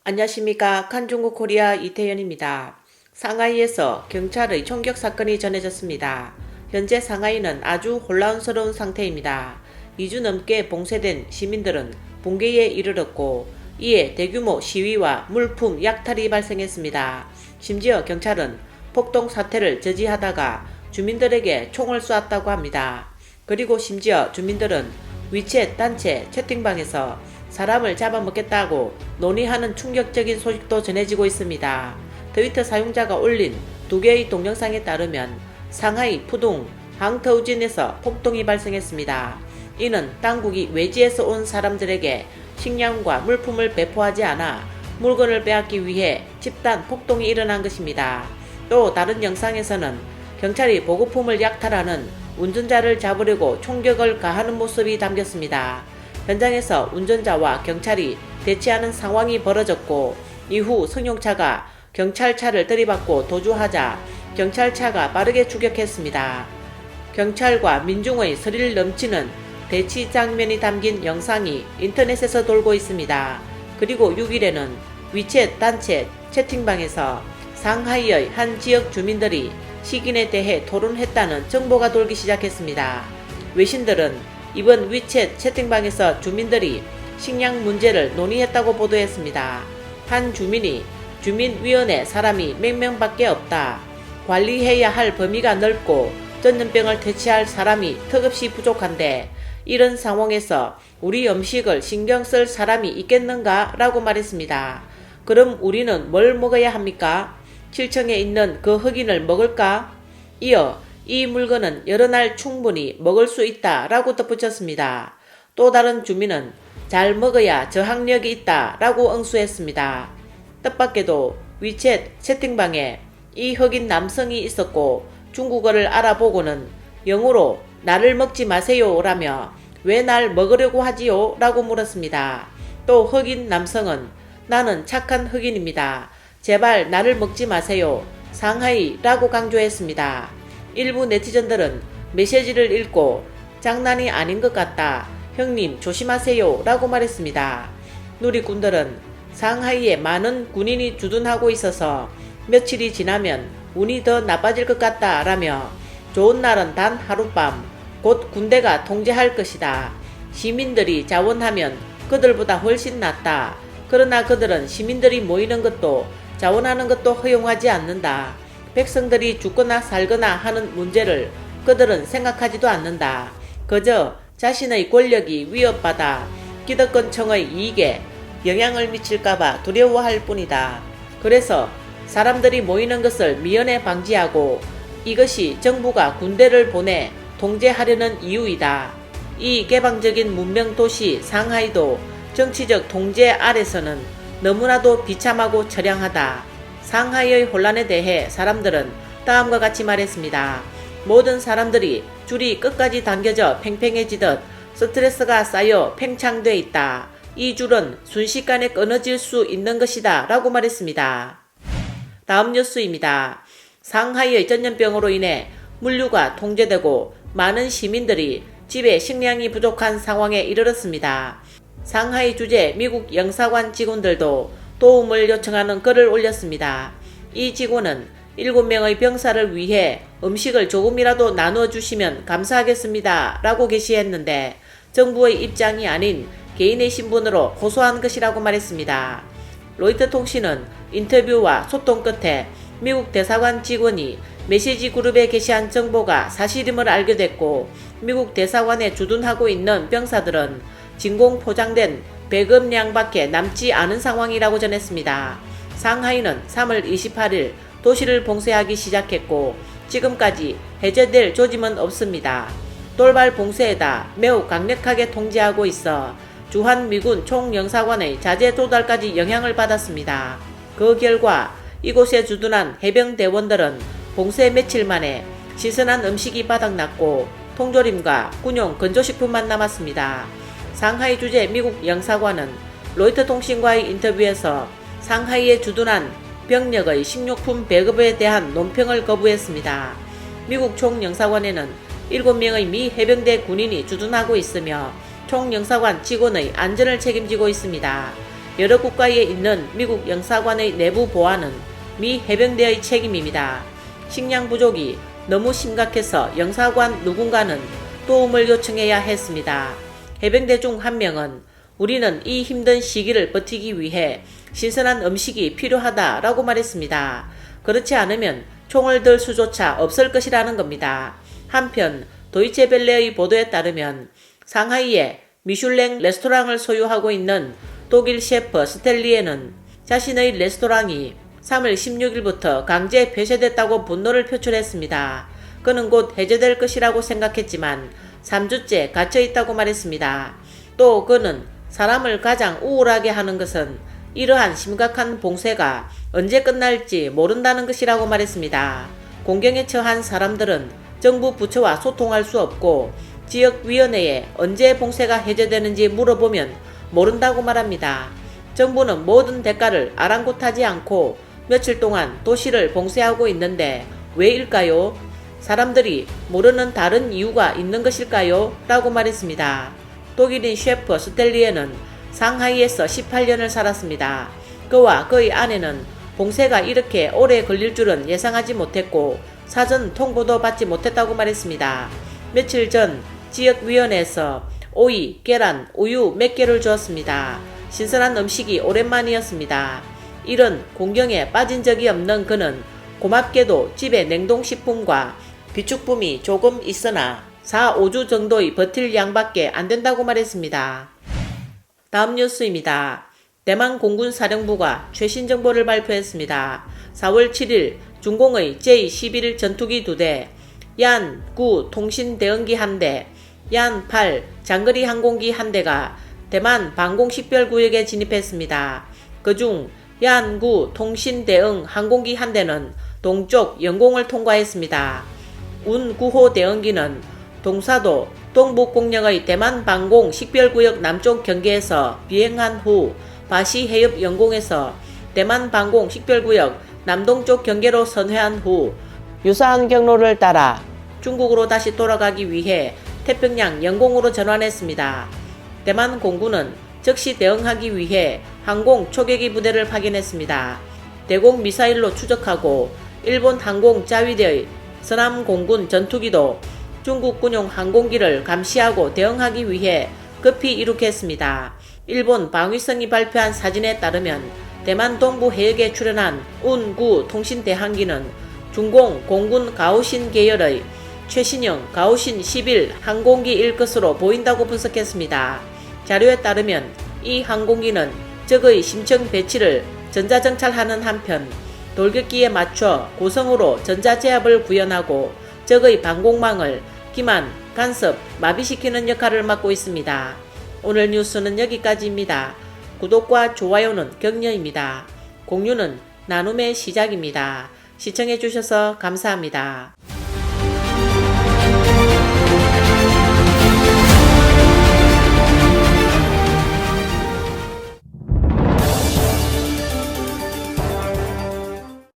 안녕하십니까. 칸중국 코리아 이태현입니다. 상하이에서 경찰의 총격 사건이 전해졌습니다. 현재 상하이는 아주 혼란스러운 상태입니다. 2주 넘게 봉쇄된 시민들은 붕괴에 이르렀고 이에 대규모 시위와 물품 약탈이 발생했습니다. 심지어 경찰은 폭동 사태를 저지하다가 주민들에게 총을 쏘았다고 합니다. 그리고 심지어 주민들은 위챗 단체 채팅방에서 사람을 잡아먹겠다고 논의하는 충격적인 소식도 전해지고 있습니다. 트위터 사용자가 올린 2개의 동영상에 따르면 상하이 푸둥 항터우진에서 폭동이 발생했습니다. 이는 당국이 외지에서 온 사람들에게 식량과 물품을 배포하지 않아 물건을 빼앗기 위해 집단 폭동이 일어난 것입니다. 또 다른 영상에서는 경찰이 보급품을 약탈하는 운전자를 잡으려고 총격을 가하는 모습이 담겼습니다. 현장에서 운전자와 경찰이 대치하는 상황이 벌어졌고 이후 승용차가 경찰차를 들이받고 도주하자 경찰차가 빠르게 추격했습니다. 경찰과 민중의 스릴 넘치는 대치 장면이 담긴 영상이 인터넷에서 돌고 있습니다. 그리고 6일에는 위챗 단체 채팅방에서 상하이의 한 지역 주민들이 시긴에 대해 토론했다는 정보가 돌기 시작했습니다. 외신들은 이번 위챗 채팅방에서 주민들이 식량 문제를 논의했다고 보도했습니다. 한 주민이 주민위원회 사람이 몇 명밖에 없다. 관리해야 할 범위가 넓고 전염병을 퇴치할 사람이 턱없이 부족한데 이런 상황에서 우리 음식을 신경 쓸 사람이 있겠는가? 라고 말했습니다. 그럼 우리는 뭘 먹어야 합니까? 7층에 있는 그 흑인을 먹을까? 이어 이 물건은 여러 날 충분히 먹을 수 있다 라고 덧붙였습니다. 또 다른 주민은 잘 먹어야 저항력이 있다 라고 응수했습니다. 뜻밖에도 위챗 채팅방에 이 흑인 남성이 있었고 중국어를 알아보고는 영어로 나를 먹지 마세요 라며 왜 날 먹으려고 하지요? 라고 물었습니다. 또 흑인 남성은 나는 착한 흑인입니다. 제발 나를 먹지 마세요. 상하이 라고 강조했습니다. 일부 네티즌들은 메시지를 읽고 장난이 아닌 것 같다. 형님 조심하세요 라고 말했습니다. 누리꾼들은 상하이에 많은 군인이 주둔하고 있어서 며칠이 지나면 운이 더 나빠질 것 같다 라며 좋은 날은 단 하룻밤 곧 군대가 통제할 것이다. 시민들이 자원하면 그들보다 훨씬 낫다. 그러나 그들은 시민들이 모이는 것도 자원하는 것도 허용하지 않는다. 백성들이 죽거나 살거나 하는 문제를 그들은 생각하지도 않는다. 그저 자신의 권력이 위협받아 기득권층의 이익에 영향을 미칠까봐 두려워할 뿐이다. 그래서 사람들이 모이는 것을 미연에 방지하고 이것이 정부가 군대를 보내 통제하려는 이유이다. 이 개방적인 문명 도시 상하이도 정치적 통제 아래서는 너무나도 비참하고 처량하다. 상하이의 혼란에 대해 사람들은 다음과 같이 말했습니다. 모든 사람들이 줄이 끝까지 당겨져 팽팽해지듯 스트레스가 쌓여 팽창돼 있다. 이 줄은 순식간에 끊어질 수 있는 것이다 라고 말했습니다. 다음 뉴스입니다. 상하이의 전염병으로 인해 물류가 통제되고 많은 시민들이 집에 식량이 부족한 상황에 이르렀습니다. 상하이 주재 미국 영사관 직원들도 도움을 요청하는 글을 올렸습니다. 이 직원은 7명의 병사를 위해 음식을 조금이라도 나누어 주시면 감사하겠습니다 라고 게시했는데 정부의 입장이 아닌 개인의 신분으로 호소한 것이라고 말했습니다. 로이터 통신은 인터뷰와 소통 끝에 미국 대사관 직원이 메시지 그룹에 게시한 정보가 사실임을 알게 됐고 미국 대사관에 주둔하고 있는 병사들은 진공 포장된 배급량밖에 남지 않은 상황이라고 전했습니다. 상하이는 3월 28일 도시를 봉쇄하기 시작했고 지금까지 해제될 조짐은 없습니다. 돌발 봉쇄에다 매우 강력하게 통제하고 있어 주한미군 총영사관의 자재 조달까지 영향을 받았습니다. 그 결과 이곳에 주둔한 해병대원들은 봉쇄 며칠 만에 시선한 음식이 바닥났고 통조림과 군용 건조식품만 남았습니다. 상하이 주재 미국 영사관은 로이터 통신과의 인터뷰에서 상하이에 주둔한 병력의 식료품 배급에 대한 논평을 거부했습니다. 미국 총영사관에는 7명의 미 해병대 군인이 주둔하고 있으며 총영사관 직원의 안전을 책임지고 있습니다. 여러 국가에 있는 미국 영사관의 내부 보안은 미 해병대의 책임입니다. 식량 부족이 너무 심각해서 영사관 누군가는 도움을 요청해야 했습니다. 해병대 중 한 명은 우리는 이 힘든 시기를 버티기 위해 신선한 음식이 필요하다라고 말했습니다. 그렇지 않으면 총을 들 수조차 없을 것이라는 겁니다. 한편 도이체벨레의 보도에 따르면 상하이에 미슐랭 레스토랑을 소유하고 있는 독일 셰프 스텔리에는 자신의 레스토랑이 3월 16일부터 강제 폐쇄됐다고 분노를 표출했습니다. 그는 곧 해제될 것이라고 생각했지만 3주째 갇혀있다고 말했습니다. 또 그는 사람을 가장 우울하게 하는 것은 이러한 심각한 봉쇄가 언제 끝날지 모른다는 것이라고 말했습니다. 공경에 처한 사람들은 정부 부처와 소통할 수 없고 지역위원회에 언제 봉쇄가 해제되는지 물어보면 모른다고 말합니다. 정부는 모든 대가를 아랑곳하지 않고 며칠 동안 도시를 봉쇄하고 있는데 왜일까요? 사람들이 모르는 다른 이유가 있는 것일까요? 라고 말했습니다. 독일인 셰프 스텔리에는 상하이에서 18년을 살았습니다. 그와 그의 아내는 봉쇄가 이렇게 오래 걸릴 줄은 예상하지 못했고 사전 통보도 받지 못했다고 말했습니다. 며칠 전 지역위원회에서 오이, 계란, 우유 몇 개를 주었습니다. 신선한 음식이 오랜만이었습니다. 이런 공경에 빠진 적이 없는 그는 고맙게도 집에 냉동식품과 비축품이 조금 있으나 4, 5주 정도의 버틸 양밖에 안 된다고 말했습니다. 다음 뉴스입니다. 대만 공군 사령부가 최신 정보를 발표했습니다. 4월 7일 중공의 제-11 전투기 2대, 얀-9 통신 대응기 1대, 얀-8 장거리 항공기 1대가 대만 방공식별구역에 진입했습니다. 그중 얀-9 통신 대응 항공기 1대는 동쪽 영공을 통과했습니다. 운9호 대응기는 동사도 동북공역의 대만 방공 식별구역 남쪽 경계에서 비행한 후 바시 해협 영공에서 대만 방공 식별구역 남동쪽 경계로 선회한 후 유사한 경로를 따라 중국으로 다시 돌아가기 위해 태평양 영공으로 전환했습니다. 대만 공군은 즉시 대응하기 위해 항공 초계기 부대를 파견했습니다. 대공 미사일로 추적하고 일본 항공 자위대의 서남 공군 전투기도 중국 군용 항공기를 감시하고 대응하기 위해 급히 이륙했습니다. 일본 방위성이 발표한 사진에 따르면 대만 동부 해역에 출현한 운9 통신대항기는 중공 공군 가오신 계열의 최신형 가오신 11 항공기일 것으로 보인다고 분석했습니다. 자료에 따르면 이 항공기는 적의 심층 배치를 전자정찰하는 한편 돌격기에 맞춰 고성으로 전자제압을 구현하고 적의 방공망을 기만, 간섭, 마비시키는 역할을 맡고 있습니다. 오늘 뉴스는 여기까지입니다. 구독과 좋아요는 격려입니다. 공유는 나눔의 시작입니다. 시청해주셔서 감사합니다.